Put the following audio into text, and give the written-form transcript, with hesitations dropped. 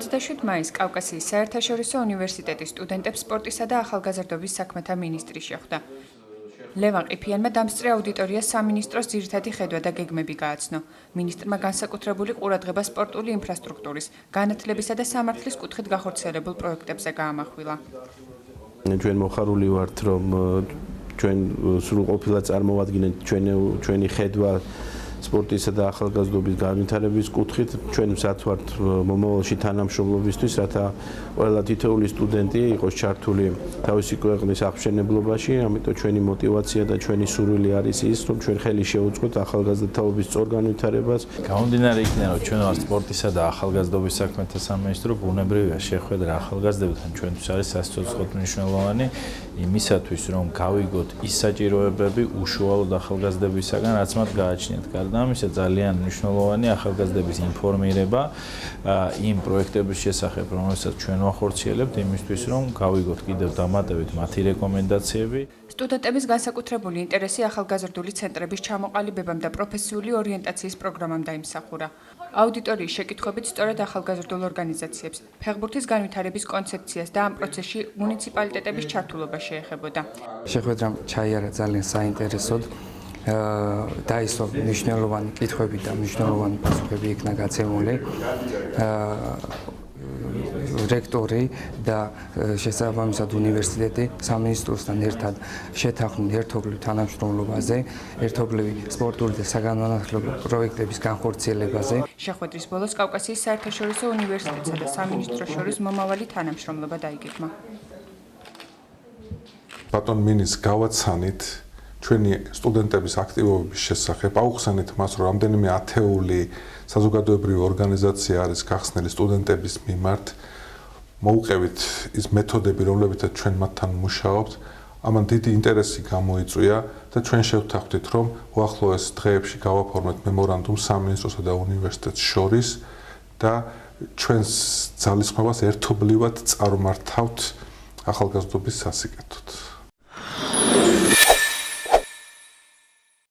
27 მაისს კავკასიის საერთაშორისო უნივერსიტეტის სტუდენტებს სპორტისა და ახალგაზრდობის საქმეთა მინისტრი შეხვდა. ლევან ყიფიანმა დამსწრე აუდიტორიას სამინისტროს ძირითადი ხედვა და გეგმები გააცნო. მინისტრმა განსაკუთრებული ყურადღება სპორტული ინფრასტრუქტურის, განათლებისა და სამართლის კუთხით გახორციელებულ პროექტებზე გაამახვილა. ჩვენ მოხარული ვართ, რომ ჩვენ სრულყოფილად წარმოვადგინეთ ჩვენი ხედვა სპორტისა და ახალგაზრდობის განვითარების კუთხით. ჩვენ მზად ვართ მომავალში თანამშრომლობისთვის, რათა ყველა თითოეული სტუდენტი იყოს ჩართული თავისი ქვეყნის აღმშენებლობაში, ამიტომ ჩვენი мотиваცია და ჩვენი სურვილი არის ის, რომ ჩვენ ხელი შევუწყოთ ახალგაზრდაობის სწორ განვითარებას. გამომდინარე იქიდან, რომ ჩვენ ვართ სპორტისა და ახალგაზრდობის საქმეთა სამინისტრო, ბუნებრივია შეხვედრა ახალგაზრდებთან ჩვენთვის არის სასიცოცხლოდ მნიშვნელოვანი იმისათვის, რომ გავიგოთ ის საჭიროებები უშუალოდ ახალგაზრდებისაგან, რაც მათ გააჩნიათ. ამისა ძალიან მნიშვნელოვანი ახალგაზრდების ინფორმირება იმ პროექტების შესახებ, რომელსაც ჩვენ ვახორციელებთ, იმისთვის, რომ გავიგოთ კიდევ დამატებით მათი რეკომენდაციები. სტუდენტების განსაკუთრებული ინტერესი ახალგაზრდული ცენტრების ჩამოყალიბებამ და პროფესიული ორიენტაციის პროგრამამ დაიმსახურა. აუდიტორიის შეკითხვებით სწორედ ახალგაზრდულ ორგანიზაციებს, ფეხბურთის განვითარების კონცეფციას და ამ პროცესში მუნიციპალიტეტების ჩართულობა შეეხებოდა. შეხვედრამ ჩაიარა ძალიან საინტერესოდ. დაისვა მნიშვნელოვანი კითხვები და მნიშვნელოვანი პასუხები იქნა გაცემული. რექტორი და შესაბამისად უნივერსიტეტი სამინისტროსთან ერთად შეთანხმდნენ ერთობლივ თანამშრომლობაზე, ერთობლივი სპორტული და საგანმანათლებლო პროექტების განხორციელებაზე. შეხვედრის ბოლოს კავკასიის საერთაშორისო უნივერსიტეტსა და სამინისტროს შორის მომავალი თანამშრომლობა დაიგეგმა. ბატონ მინისტრს გავაცანით ჩვენი სტუდენტების აქტივობების შესახებ, აუხსენით მას, რომ რამდენიმე ათეული საზოგადოებრივი ორგანიზაცია არის გახსნილი სტუდენტების მიმართ. მოუყევით ის მეთოდები, რომლებითაც ჩვენ მათთან მუშაობთ, ამან დიდი ინტერესი გამოიწვია და ჩვენ შევთანხმდით, რომ უახლოეს დღეებში გავაფორმოთ მემორანდუმს სამინისტროსა და უნივერსიტეტს შორის და ჩვენს ძალისხმევას ერთობლივად წარმართავთ ახალგაზრდობის სასიკეთოდ.